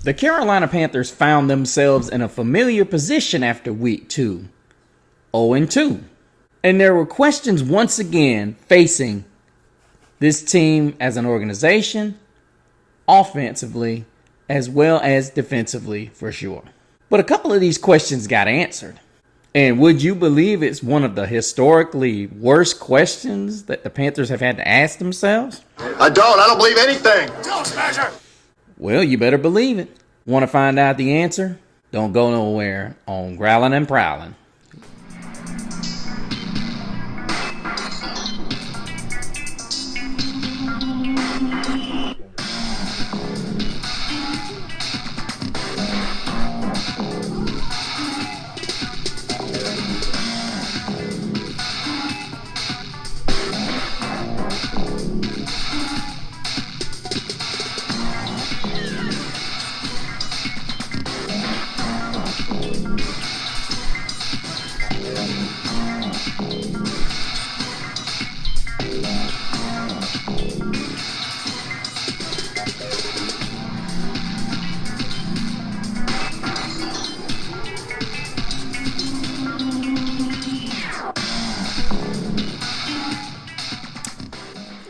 The Carolina Panthers found themselves in a familiar position after week 2, 0-2. And there were questions once again facing this team as an organization, offensively, as well as defensively for sure. But a couple of these questions got answered. And would you believe it's one of the historically worst questions that the Panthers have had to ask themselves? I don't believe anything. Don't smasher. Well, you better believe it. Want to find out the answer? Don't go nowhere on Growlin' and Prowlin'.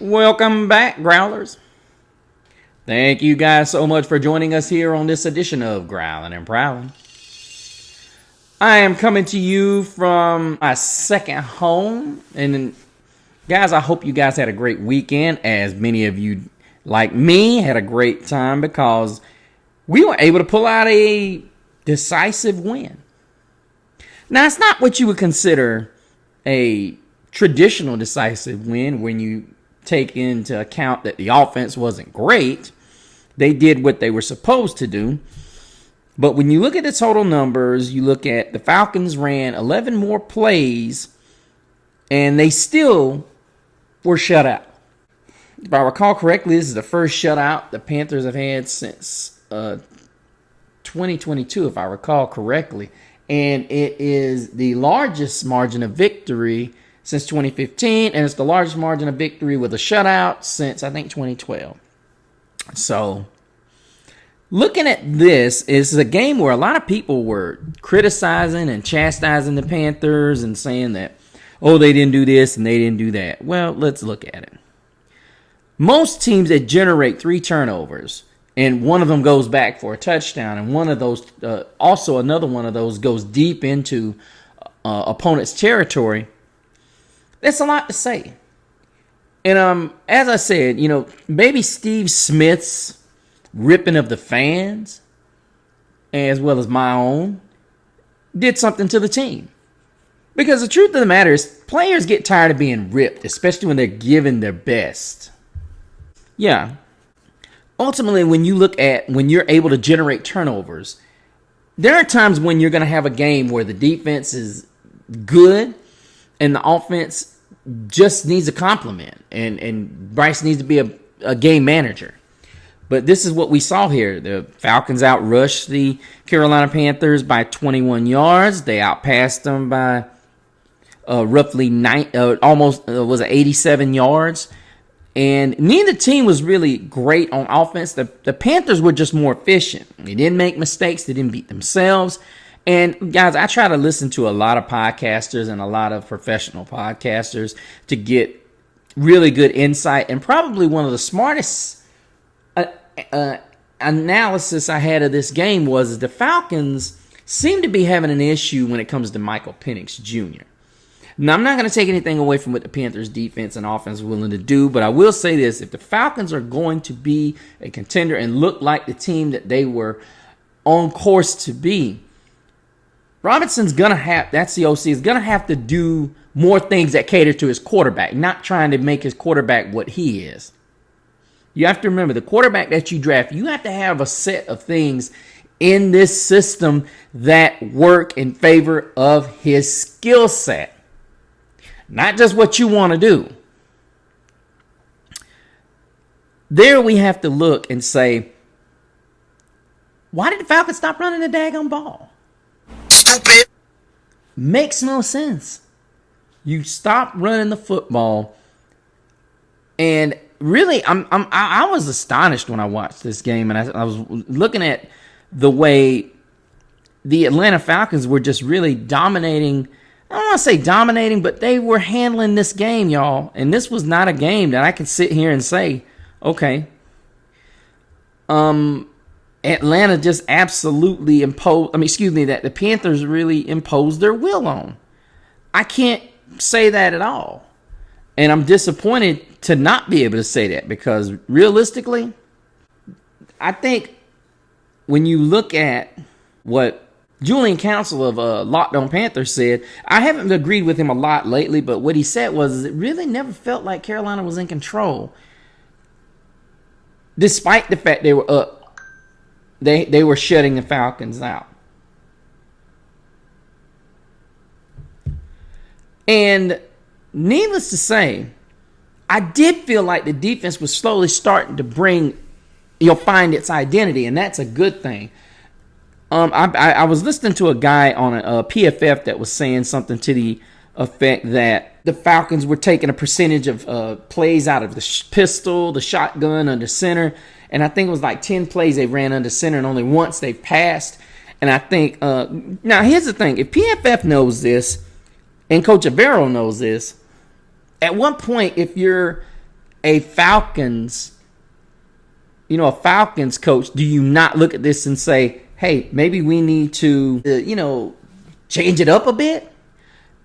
Welcome back, Growlers. Thank you guys so much for joining us here on this edition of Growlin' and Prowlin'. I am coming to you from my second home. And guys, I hope you guys had a great weekend, as many of you, like me, had a great time because we were able to pull out a decisive win. Now, it's not what you would consider a traditional decisive win when you take into account that the offense wasn't great. They did what they were supposed to do. But when you look at the total numbers, you look at the Falcons ran 11 more plays, and they still were shut out. If I recall correctly, this is the first shutout the Panthers have had since 2022, if I recall correctly. And it is the largest margin of victory since 2015, and it's the largest margin of victory with a shutout since, I think, 2012. So, looking at this, is a game where a lot of people were criticizing and chastising the Panthers and saying that, oh, they didn't do this and they didn't do that. Well, let's look at it. Most teams that generate 3 turnovers, and one of them goes back for a touchdown, and one of those, also another one of those goes deep into opponent's territory, that's a lot to say. And as I said, maybe Steve Smith's ripping of the fans, as well as my own, did something to the team. Because the truth of the matter is, players get tired of being ripped, especially when they're giving their best. Yeah. Ultimately, when you're able to generate turnovers, there are times when you're going to have a game where the defense is good and the offense just needs a compliment, and Bryce needs to be a game manager. But this is what we saw here. The Falcons outrushed the Carolina Panthers by 21 yards. They outpassed them by roughly 87 yards. And neither team was really great on offense. The Panthers were just more efficient. They didn't make mistakes. They didn't beat themselves. And guys, I try to listen to a lot of podcasters and a lot of professional podcasters to get really good insight. And probably one of the smartest analysis I had of this game was the Falcons seem to be having an issue when it comes to Michael Penix Jr. Now, I'm not going to take anything away from what the Panthers defense and offense are willing to do, but I will say this. If the Falcons are going to be a contender and look like the team that they were on course to be, Robinson's going to have, that's the OC, is going to have to do more things that cater to his quarterback, not trying to make his quarterback what he is. You have to remember, the quarterback that you draft, you have to have a set of things in this system that work in favor of his skill set. Not just what you want to do. There we have to look and say, why did the Falcons stop running the daggone ball? Stupid. Makes no sense. You stop running the football, and really, I was astonished when I watched this game, and I was looking at the way the Atlanta Falcons were just really dominating. I don't want to say dominating, but they were handling this game, y'all. And this was not a game that I could sit here and say, okay, Atlanta just absolutely imposed. That the Panthers really imposed their will on. I can't say that at all. And I'm disappointed to not be able to say that, because realistically, I think when you look at what Julian Council of Locked On Panthers said, I haven't agreed with him a lot lately, but what he said was it really never felt like Carolina was in control. Despite the fact they were up, they were shutting the Falcons out. And needless to say, I did feel like the defense was slowly starting to find its identity, and that's a good thing. I was listening to a guy on a PFF that was saying something to the effect that the Falcons were taking a percentage of plays out of the pistol, the shotgun, under center, and I think it was like 10 plays they ran under center, and only once they passed. And I think now here's the thing: if PFF knows this, and Coach Avero knows this, at one point, if you're a Falcons coach, do you not look at this and say, hey, maybe we need to, change it up a bit?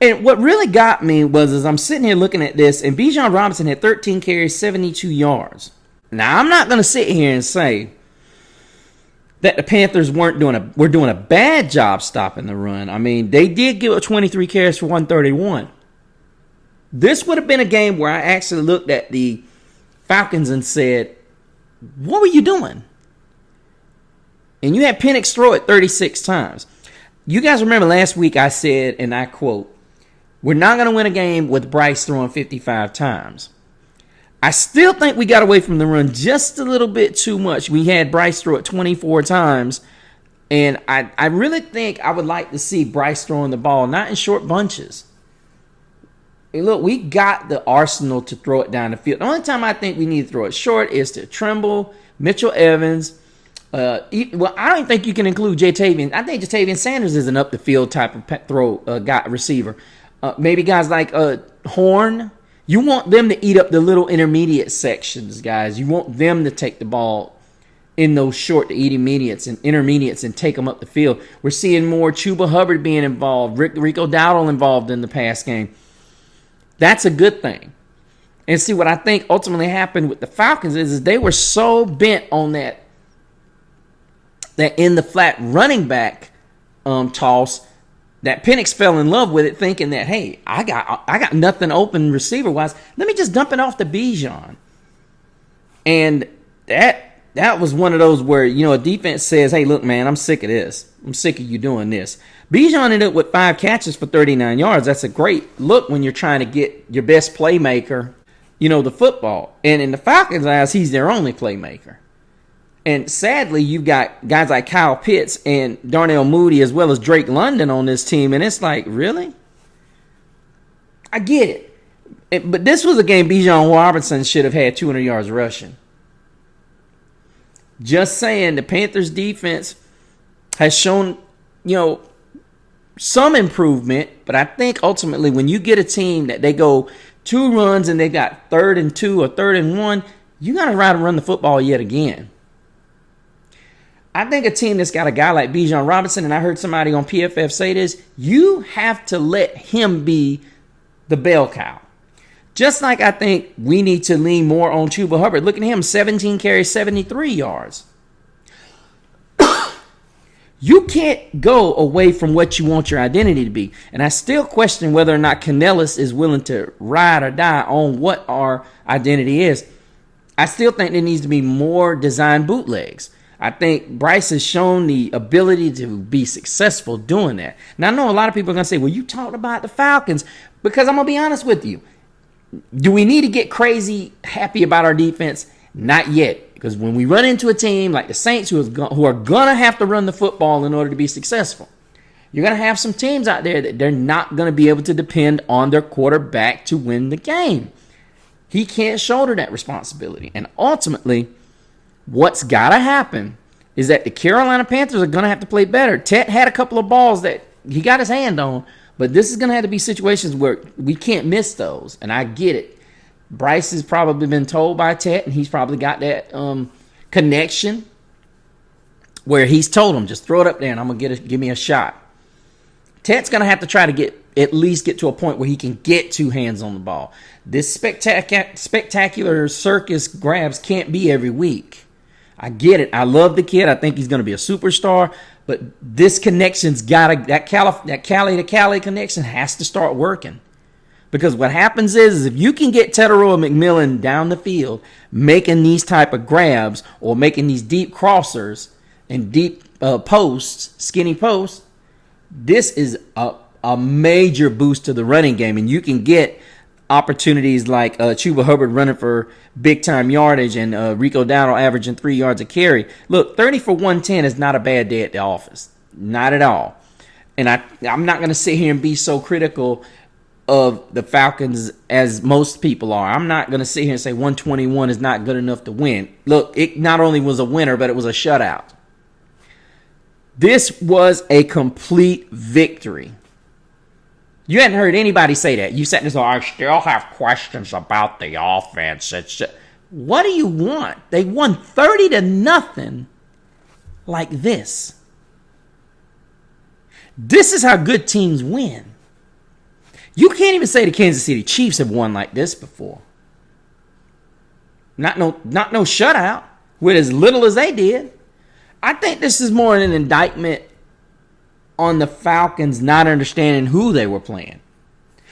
And what really got me was, as I'm sitting here looking at this, and Bijan Robinson had 13 carries, 72 yards. Now, I'm not going to sit here and say that the Panthers were doing a bad job stopping the run. I mean, they did give up 23 carries for 131. This would have been a game where I actually looked at the Falcons and said, what were you doing? And you had Penix throw it 36 times. You guys remember last week I said, and I quote, we're not going to win a game with Bryce throwing 55 times. I still think we got away from the run just a little bit too much. We had Bryce throw it 24 times. And I really think I would like to see Bryce throwing the ball, not in short bunches. Hey, look, we got the arsenal to throw it down the field. The only time I think we need to throw it short is to Trimble, Mitchell Evans. I don't think you can include Jatavian. I think Jatavian Sanders is an up the field type of receiver. Maybe guys like Horn. You want them to eat up the little intermediate sections, guys. You want them to take the ball in those short to intermediates and take them up the field. We're seeing more Chuba Hubbard being involved, Rico Dowdle involved in the pass game. That's a good thing. And see, what I think ultimately happened with the Falcons is they were so bent on that in the flat running back toss that Penix fell in love with it, thinking that, hey, I got nothing open receiver wise. Let me just dump it off to Bijan. And that was one of those where, a defense says, hey, look, man, I'm sick of this. I'm sick of you doing this. Bijan ended up with 5 catches for 39 yards. That's a great look when you're trying to get your best playmaker, the football. And in the Falcons' eyes, he's their only playmaker. And sadly, you've got guys like Kyle Pitts and Darnell Mooney as well as Drake London on this team. And it's like, really? I get it. But this was a game Bijan Robinson should have had 200 yards rushing. Just saying, the Panthers defense has shown, some improvement. But I think ultimately when you get a team that they go 2 runs and they got 3rd and 2 or 3rd and 1, you got to try to run the football yet again. I think a team that's got a guy like Bijan Robinson, and I heard somebody on PFF say this, you have to let him be the bell cow. Just like I think we need to lean more on Chuba Hubbard. Look at him, 17 carries, 73 yards. You can't go away from what you want your identity to be. And I still question whether or not Canellis is willing to ride or die on what our identity is. I still think there needs to be more design bootlegs. I think Bryce has shown the ability to be successful doing that. Now, I know a lot of people are going to say, well, you talked about the Falcons. Because I'm going to be honest with you. Do we need to get crazy happy about our defense? Not yet. Because when we run into a team like the Saints who are going to have to run the football in order to be successful, you're going to have some teams out there that they're not going to be able to depend on their quarterback to win the game. He can't shoulder that responsibility. And ultimately, what's got to happen is that the Carolina Panthers are going to have to play better. Tet had a couple of balls that he got his hand on, but this is going to have to be situations where we can't miss those, and I get it. Bryce has probably been told by Tet, and he's probably got that connection where he's told him, just throw it up there and I'm going to give me a shot. Tet's going to have to try to at least get to a point where he can get two hands on the ball. This spectacular circus grabs can't be every week. I get it. I love the kid. I think he's going to be a superstar. But this connection's got to, that Cali to Cali connection has to start working. Because what happens is if you can get Tetero McMillan down the field making these type of grabs or making these deep crossers and deep posts, skinny posts, this is a major boost to the running game. And you can get opportunities like Chuba Hubbard running for big-time yardage and Rico Dowdle averaging 3 yards a carry. Look, 30 for 110 is not a bad day at the office. Not at all. And I'm not going to sit here and be so critical of the Falcons as most people are. I'm not going to sit here and say 121 is not good enough to win. Look, it not only was a winner, but it was a shutout. This was a complete victory. You hadn't heard anybody say that. You sat there and said, I still have questions about the offense. What do you want? They won 30-0 like this. This is how good teams win. You can't even say the Kansas City Chiefs have won like this before. Not no shutout with as little as they did. I think this is more an indictment on the Falcons not understanding who they were playing.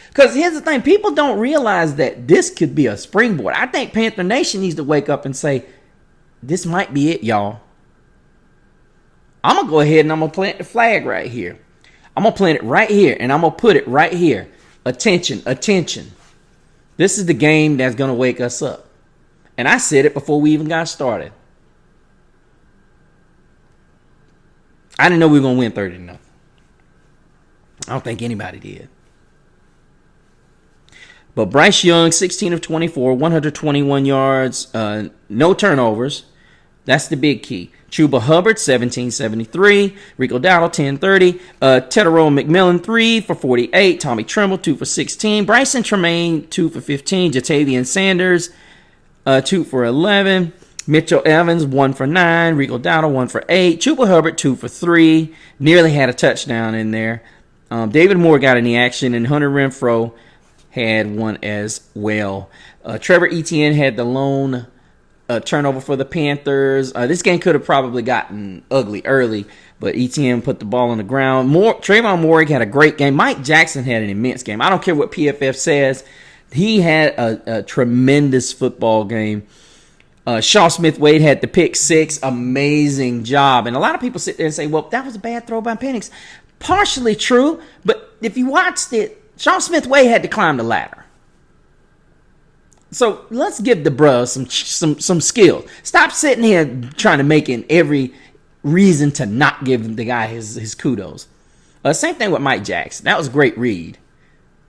Because here's the thing, people don't realize that this could be a springboard. I think Panther Nation needs to wake up and say, this might be it, y'all. I'm going to go ahead and I'm going to plant the flag right here. I'm going to plant it right here, and I'm going to put it right here. Attention, attention. This is the game that's going to wake us up. And I said it before we even got started. I didn't know we were going to win 30-0. I don't think anybody did. But Bryce Young, 16 of 24, 121 yards, no turnovers. That's the big key. Chuba Hubbard, 1773. Rico Dowdle, 1030. Tetero McMillan, 3 for 48. Tommy Tremble, 2 for 16. Bryson Tremaine, 2 for 15. Jatavian Sanders, 2 for 11. Mitchell Evans, 1 for 9. Rico Dowdle, 1 for 8. Chuba Hubbard, 2 for 3. Nearly had a touchdown in there. David Moore got in the action, and Hunter Renfrow had one as well. Trevor Etienne had the lone turnover for the Panthers. This game could have probably gotten ugly early, but Etienne put the ball on the ground. Trayvon Moore had a great game. Mike Jackson had an immense game. I don't care what PFF says. He had a tremendous football game. Shaw Smith-Wade had the pick six. Amazing job. And a lot of people sit there and say, well, that was a bad throw by Penix. Partially true, but if you watched it, Shaw Smith-Wade had to climb the ladder. So let's give the bruh some skill. Stop sitting here trying to make in every reason to not give the guy his kudos. Same thing with Mike Jackson. That was a great read.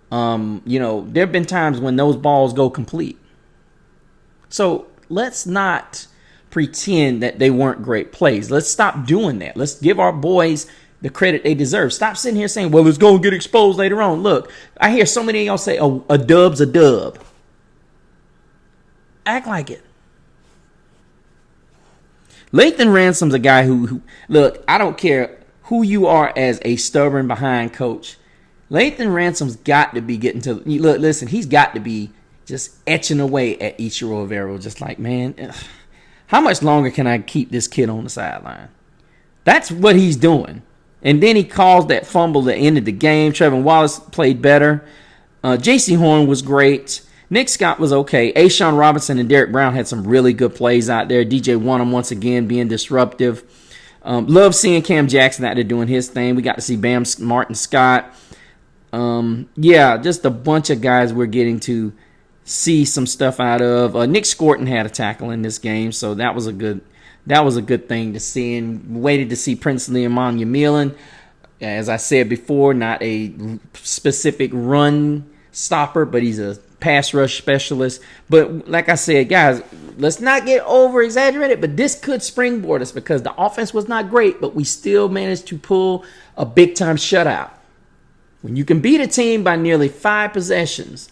There have been times when those balls go complete. So let's not pretend that they weren't great plays. Let's stop doing that. Let's give our boys the credit they deserve. Stop sitting here saying, well, it's going to get exposed later on. Look, I hear so many of y'all say, oh, a dub's a dub. Act like it. Lathan Ransom's a guy who, look, I don't care who you are as a stubborn behind coach. Lathan Ransom's got to be getting to, look, listen, he's got to be just etching away at Ichiro Rivera. Just like, man, how much longer can I keep this kid on the sideline? That's what he's doing. And then he caused that fumble that ended the game. Trevin Wallace played better. J.C. Horn was great. Nick Scott was okay. Ashawn Robinson and Derek Brown had some really good plays out there. DJ Wonnum once again being disruptive. Love seeing Cam Jackson out there doing his thing. We got to see Bam Martin Scott. Just a bunch of guys we're getting to see some stuff out of. Nick Scorton had a tackle in this game, so that was a good thing to see. And waited to see Princely and Monumilan. As I said before, not a specific run stopper, but he's a pass rush specialist. But like I said, guys, let's not get over exaggerated, but this could springboard us because the offense was not great, but we still managed to pull a big time shutout. When you can beat a team by nearly 5 possessions,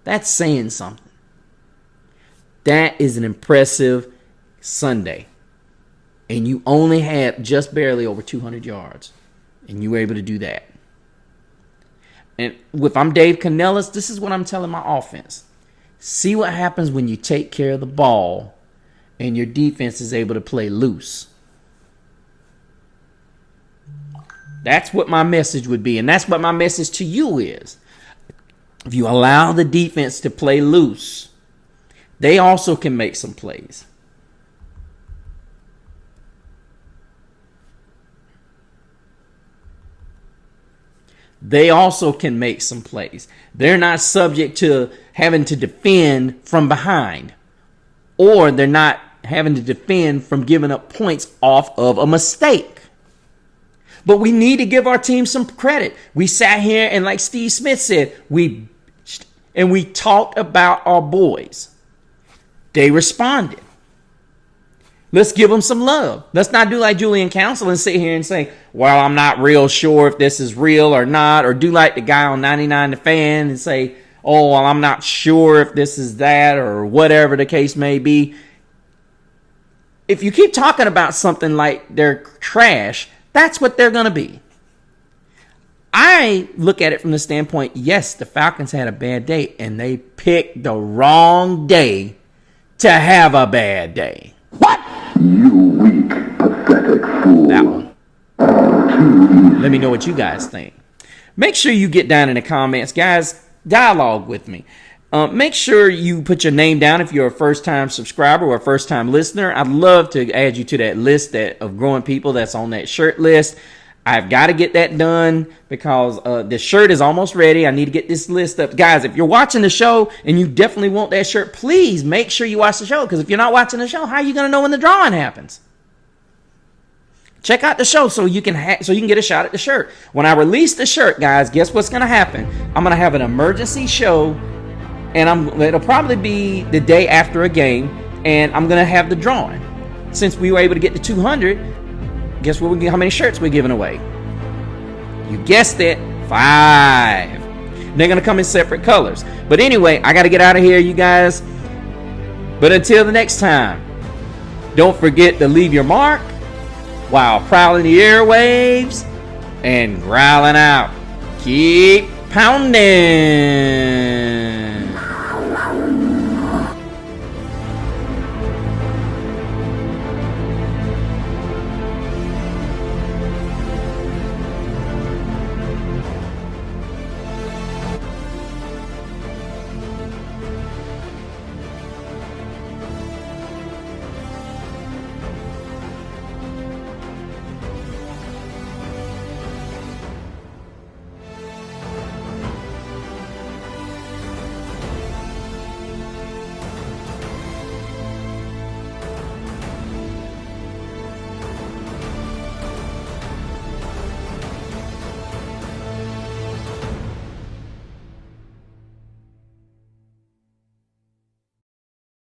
that's saying something. That is an impressive Sunday. And you only had just barely over 200 yards. And you were able to do that. And if I'm Dave Canellis, this is what I'm telling my offense. See what happens when you take care of the ball and your defense is able to play loose. That's what my message would be. And that's what my message to you is. If you allow the defense to play loose, they also can make some plays. They also can make some plays. They're not subject to having to defend from behind. Or they're not having to defend from giving up points off of a mistake. But we need to give our team some credit. We sat here and like Steve Smith said, we talked about our boys. They responded. Let's give them some love. Let's not do like Julian Council and sit here and say, well, I'm not real sure if this is real or not. Or do like the guy on 99 The Fan and say, oh, well, I'm not sure if this is that or whatever the case may be. If you keep talking about something like they're trash, that's what they're going to be. I look at it from the standpoint, yes, the Falcons had a bad day and they picked the wrong day to have a bad day. What? You weak, pathetic fool. That one. Let me know what you guys think. Make sure you get down in the comments, guys. Dialogue with me. Make sure you put your name down if you're a first-time subscriber or a first-time listener. I'd love to add you to that list of growing people that's on that shirt list. I've got to get that done because the shirt is almost ready. I need to get this list up. Guys, if you're watching the show and you definitely want that shirt, please make sure you watch the show. Because if you're not watching the show, how are you going to know when the drawing happens? Check out the show so you can get a shot at the shirt. When I release the shirt, guys, guess what's going to happen? I'm going to have an emergency show, and it'll probably be the day after a game, and I'm going to have the drawing. Since we were able to get to 200, guess what? How many shirts we're giving away? You guessed it, 5. They're going to come in separate colors. But anyway, I got to get out of here, you guys. But until the next time, don't forget to leave your mark while prowling the airwaves and growling out. Keep pounding.